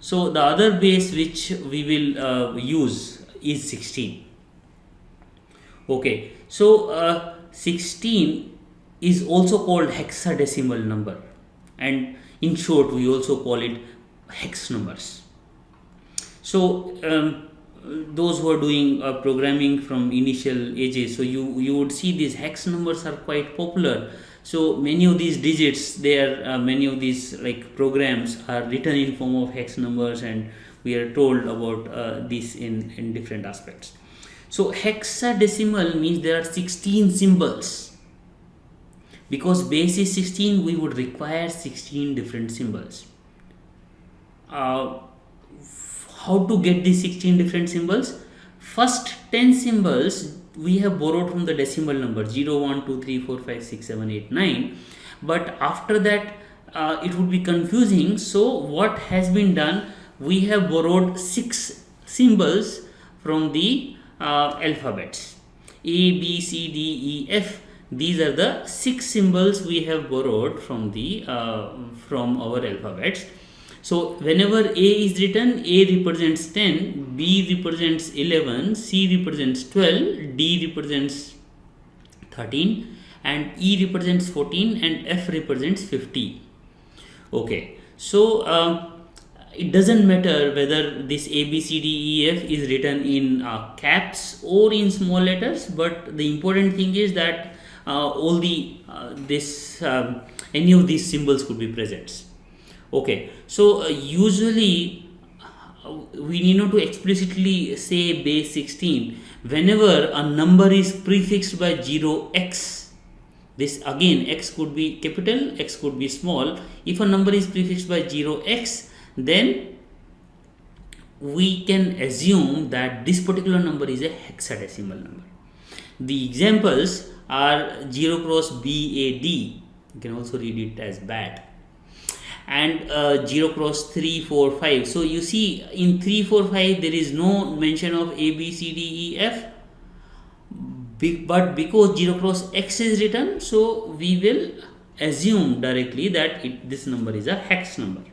So the other base which we will use is 16. Okay, so 16 is also called hexadecimal number, and in short we also call it hex numbers. So those who are doing programming from initial ages, so you would see these hex numbers are quite popular. So many of these digits, many of these like programs are written in form of hex numbers, and we are told about this in different aspects. So hexadecimal means there are 16 symbols. Because base is 16, we would require 16 different symbols. How to get these 16 different symbols? First 10 symbols we have borrowed from the decimal number 0, 1, 2, 3, 4, 5, 6, 7, 8, 9. But after that it would be confusing. So what has been done? We have borrowed 6 symbols from the alphabets. A, B, C, D, E, F. These are the 6 symbols we have borrowed from our alphabets. So whenever A is written, A represents 10, B represents 11, C represents 12, D represents 13, and E represents 14, and F represents 50. Okay, so it doesn't matter whether this A, B, C, D, E, F is written in caps or in small letters, but the important thing is that any of these symbols could be present. Okay, so usually we need not to explicitly say base 16. Whenever a number is prefixed by 0x, this again x could be capital, x could be small. If a number is prefixed by 0x, then we can assume that this particular number is a hexadecimal number. The examples are 0 cross BAD, you can also read it as bat, and 0 cross 3, 4, 5. So you see in 3, 4, 5 there is no mention of A, B, C, D, E, F, but because 0 cross X is written, so we will assume directly that this number is a hex number.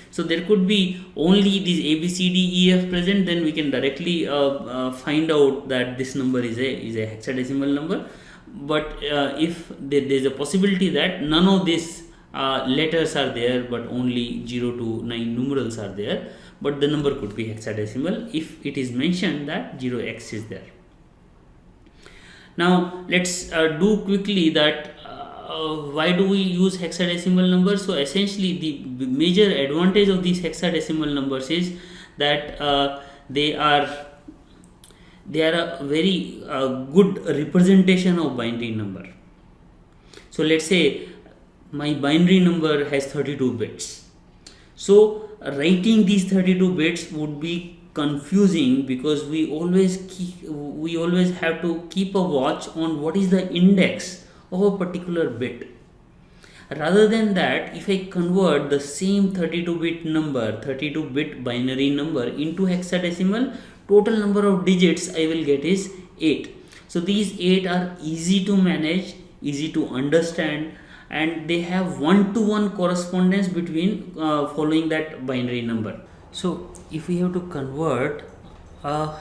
So there could be only these A, B, C, D, E, F present, then we can directly find out that this number is a hexadecimal number. But if there is a possibility that none of these letters are there, but only 0 to 9 numerals are there, but the number could be hexadecimal if it is mentioned that 0x is there. Now let's do quickly that why do we use hexadecimal numbers. So essentially the major advantage of these hexadecimal numbers is that they are a very good representation of binary number. So let's say my binary number has 32 bits. So writing these 32 bits would be confusing because we always have to keep a watch on what is the index of a particular bit. Rather than that, if I convert the same 32-bit binary number into hexadecimal, total number of digits I will get is 8. So these 8 are easy to manage, easy to understand, and they have one-to-one correspondence between following that binary number. So if we have to convert a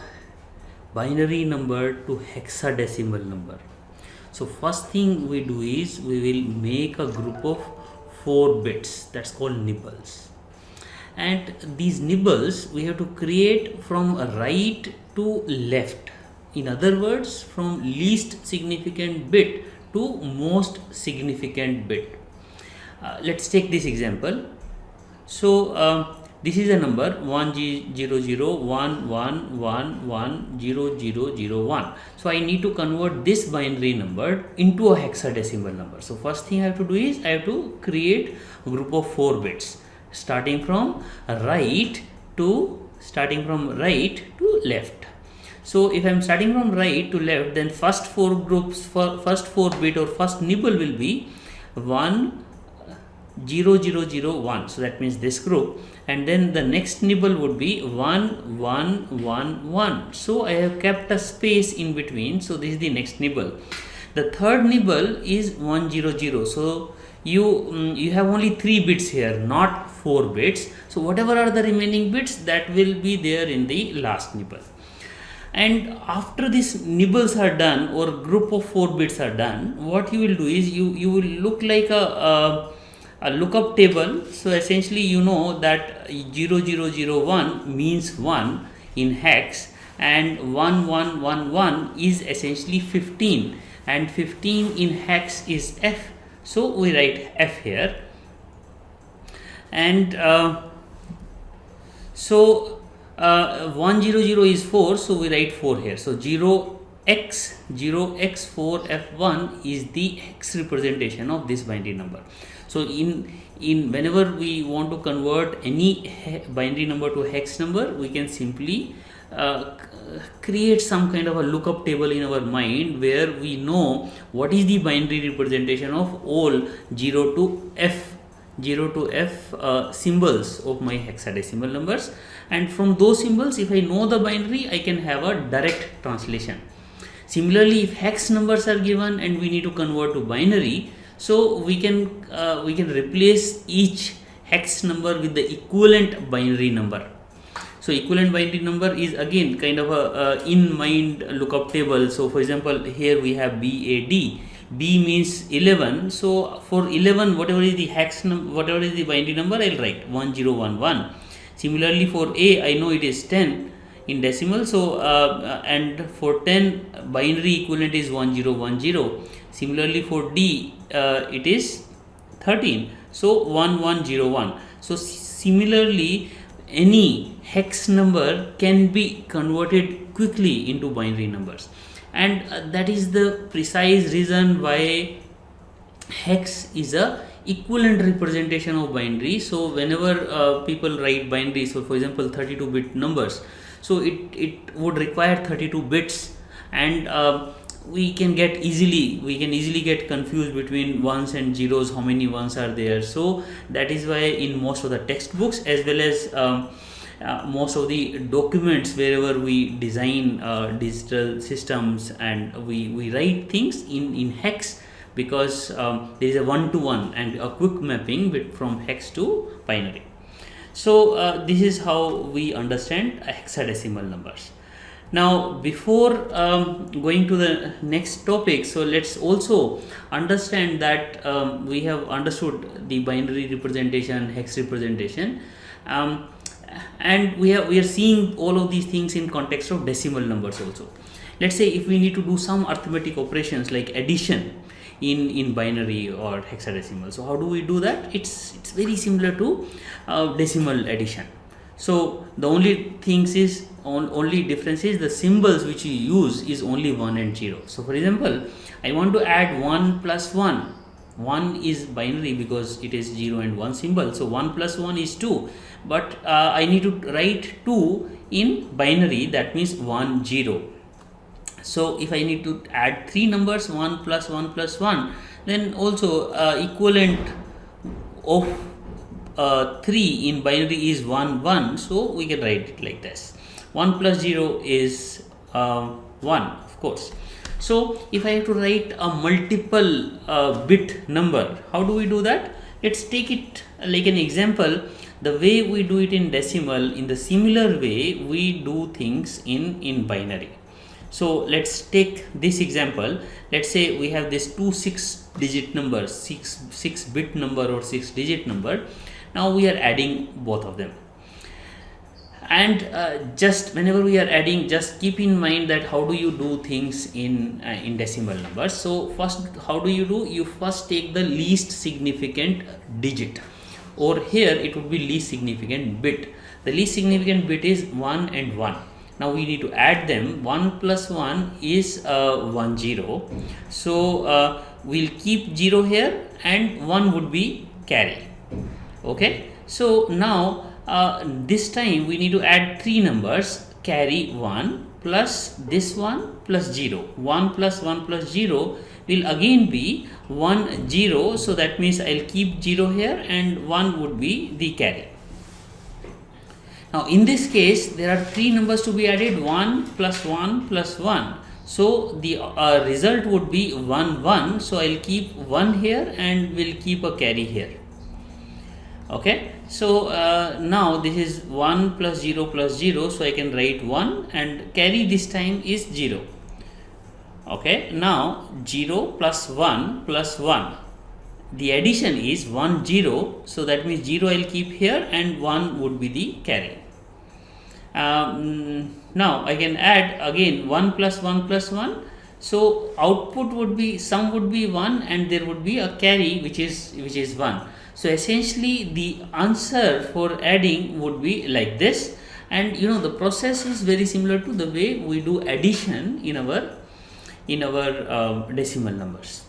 binary number to hexadecimal number, so first thing we do is we will make a group of 4 bits, that's called nibbles, and these nibbles we have to create from right to left. In other words, from least significant bit to most significant bit. Let's take this example. So this is a number 10011110001. So I need to convert this binary number into a hexadecimal number. So first thing I have to do is I have to create a group of 4 bits starting from right to left. So if I am starting from right to left, then first 4 bit or first nibble will be 10001. So that means this group, and then the next nibble would be 1111. So I have kept a space in between. So this is the next nibble. The third nibble is 100. So you have only 3 bits here, not 4 bits. So whatever are the remaining bits, that will be there in the last nibble. And after these nibbles are done, or group of 4 bits are done, what you will do is you will look like a lookup table. So essentially you know that 0001 means 1 in hex, and 1111 is essentially 15, and 15 in hex is F. So we write F here. And 100 is 4, so we write 4 here. So 0x4f1 is the hex representation of this binary number. So in whenever we want to convert any binary number to hex number, we can simply create some kind of a lookup table in our mind, where we know what is the binary representation of all 0 to F symbols of my hexadecimal numbers. And from those symbols, if I know the binary, I can have a direct translation. Similarly, if hex numbers are given and we need to convert to binary, so we can replace each hex number with the equivalent binary number. So equivalent binary number is again kind of a in mind lookup table. So for example, here we have BAD. B means 11. So for 11, whatever is the hex number, whatever is the binary number, I'll write 1011. Similarly for A, I know it is 10 in decimal. So and for 10, binary equivalent is 1010. Similarly for D, it is 13. So 1101. So similarly, any hex number can be converted quickly into binary numbers. And that is the precise reason why hex is a equivalent representation of binary. So whenever people write binary, so for example 32-bit numbers, so it would require 32 bits, and we can easily get confused between ones and zeros, how many ones are there. So that is why in most of the textbooks, as well as most of the documents wherever we design digital systems, and we write things in hex, because there is a one-to-one and a quick mapping from hex to binary. So this is how we understand hexadecimal numbers. Now before going to the next topic, so let's also understand that we have understood the binary representation, hex representation, and we are seeing all of these things in context of decimal numbers also. Let's say if we need to do some arithmetic operations like addition in binary or hexadecimal, so how do we do that? It's very similar to decimal addition. So the only difference is the symbols which you use is only 1 and 0. So for example, I want to add 1 plus 1. 1 is binary because it is 0 and 1 symbol. So 1 plus 1 is 2. But I need to write 2 in binary, that means 1 0. So if I need to add 3 numbers, 1 plus 1 plus 1, then also equivalent of 3 in binary is 1 1. So we can write it like this. 1 plus 0 is 1, of course. So if I have to write a multiple bit number, how do we do that? Let's take it like an example. The way we do it in decimal, in the similar way we do things in binary. So let's take this example. Let's say we have this two 6-digit numbers, 6-bit number or 6-digit number. Now we are adding both of them. And just whenever we are adding, just keep in mind that how do you do things in decimal numbers. So first, how do? You first take the least significant digit, or here it would be least significant bit. The least significant bit is 1 and 1. Now we need to add them. 1 plus 1 is 1 0. So we'll keep 0 here, and 1 would be carry. Okay. So now this time we need to add 3 numbers, carry 1 plus this one plus 0. 1 plus 1 plus 0 will again be 1 0. So that means I'll keep 0 here, and 1 would be the carry. Now in this case there are 3 numbers to be added, 1 plus 1 plus 1. So the result would be 1 1. So I'll keep 1 here and we'll keep a carry here. Okay, so now this is 1 plus 0 plus 0, so I can write 1 and carry this time is 0. Okay, now 0 plus 1 plus 1, the addition is 1 0, so that means 0 I'll keep here and 1 would be the carry. Now I can add again 1 plus 1 plus 1, so output would be, sum would be 1 and there would be a carry which is 1. So essentially the answer for adding would be like this, and the process is very similar to the way we do addition in our decimal numbers.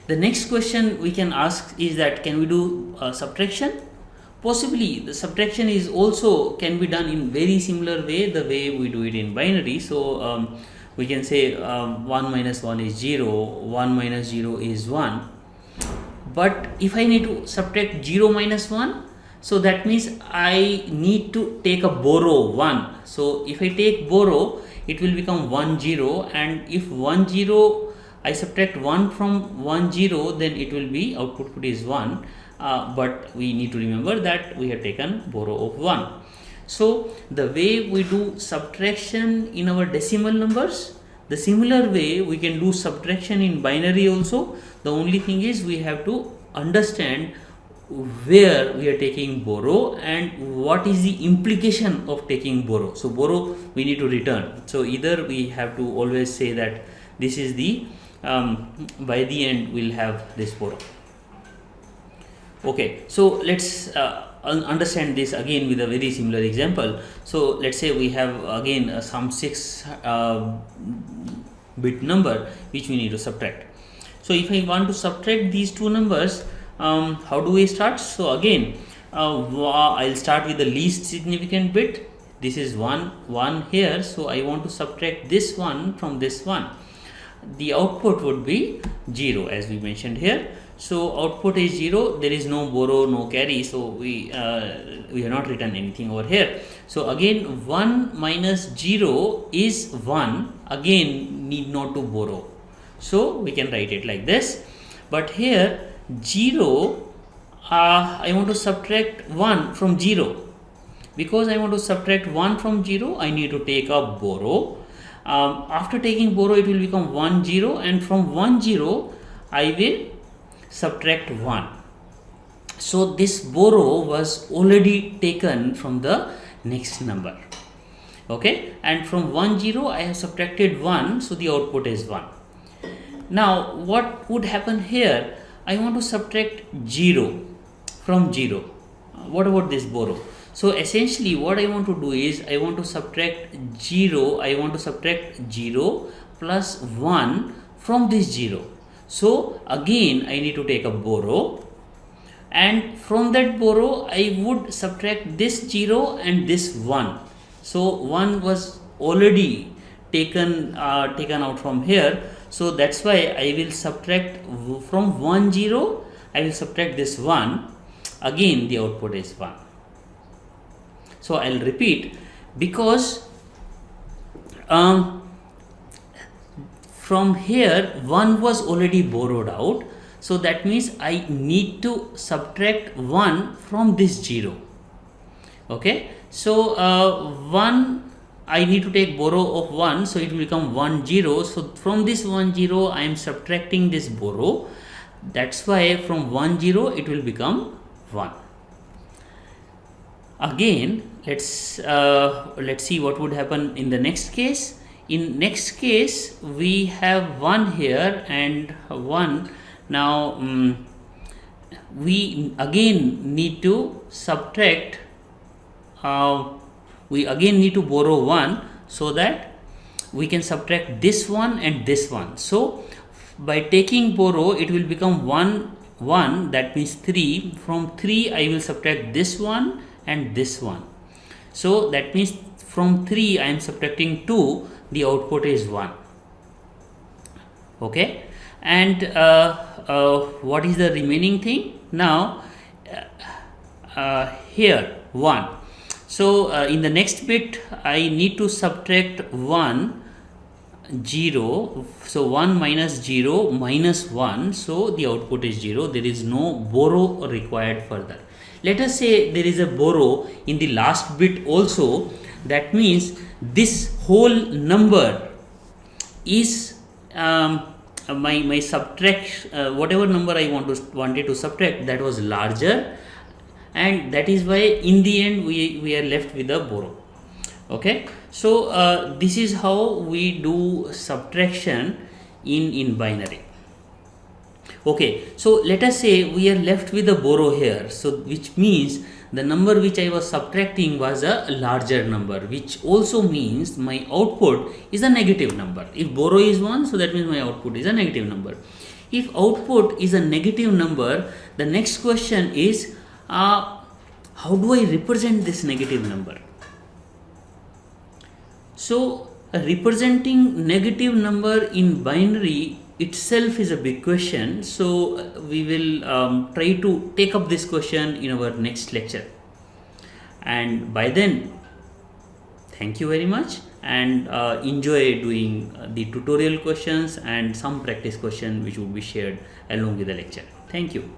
The next question we can ask is that can we do subtraction? Possibly the subtraction is also can be done in very similar way, the way we do it in binary. So we can say 1 minus 1 is 0, 1 minus 0 is 1. But if I need to subtract 0 minus 1, so that means I need to take a borrow 1. So if I take borrow, it will become 1 0, and if 1 0 I subtract 1 from 1 0, then it will be output is 1. But we need to remember that we have taken borrow of 1. So the way we do subtraction in our decimal numbers, the similar way we can do subtraction in binary also. The only thing is we have to understand where we are taking borrow and what is the implication of taking borrow. So borrow we need to return. So either we have to always say that this is the by the end we'll have this borrow. Okay, so let's understand this again with a very similar example. So let's say we have again some 6 bit number which we need to subtract. So if I want to subtract these two numbers, how do we start? So again I'll start with the least significant bit. This is 1 here, so I want to subtract this one from this one. The output would be 0 as we mentioned here. So output is 0, there is no borrow, no carry, so we have not written anything over here. So again 1 minus 0 is 1, again need not to borrow, so we can write it like this. But here 0, I want to subtract 1 from 0. Because I want to subtract 1 from 0, I need to take a borrow. After taking borrow, it will become 1 0, and from 1 0 I will subtract 1. So this borrow was already taken from the next number. Okay, and from 1 0 I have subtracted 1, so the output is 1. Now what would happen here? I want to subtract 0 from 0. What about this borrow? So essentially what I want to do is I want to subtract 0, I want to subtract 0 plus 1 from this 0. So again I need to take a borrow, and from that borrow I would subtract this 0 and this 1. So 1 was already taken out from here, so that's why I will subtract from 1 0, I will subtract this 1, again the output is 1. So I'll repeat, because from here 1 was already borrowed out, so that means I need to subtract 1 from this 0. Okay, so 1 I need to take borrow of 1, so it will become 1 0. So from this 1 0 I am subtracting this borrow, that's why from 1 0 it will become 1. Again let's see what would happen in the next case. In next case we have 1 here and 1. Now we again need to subtract, we again need to borrow 1, so that we can subtract this one and this one. So by taking borrow it will become 1 1, that means 3. From 3 I will subtract this one and this one, so that means from 3 I am subtracting 2, the output is 1. Okay, and what is the remaining thing? Now here 1, so in the next bit I need to subtract 1 0, so 1 minus 0 minus 1, so the output is 0. There is no borrow required further. Let us say there is a borrow in the last bit also. That means this whole number is my subtract, whatever number I wanted to subtract, that was larger, and that is why in the end we are left with a borrow. Okay, so this is how we do subtraction in binary. Okay, so let us say we are left with a borrow here, so which means the number which I was subtracting was a larger number, which also means my output is a negative number. If borrow is 1, so that means my output is a negative number. If output is a negative number, the next question is how do I represent this negative number? So representing negative number in binary itself is a big question. So we will try to take up this question in our next lecture. And by then, thank you very much, and enjoy doing the tutorial questions and some practice question which will be shared along with the lecture. Thank you.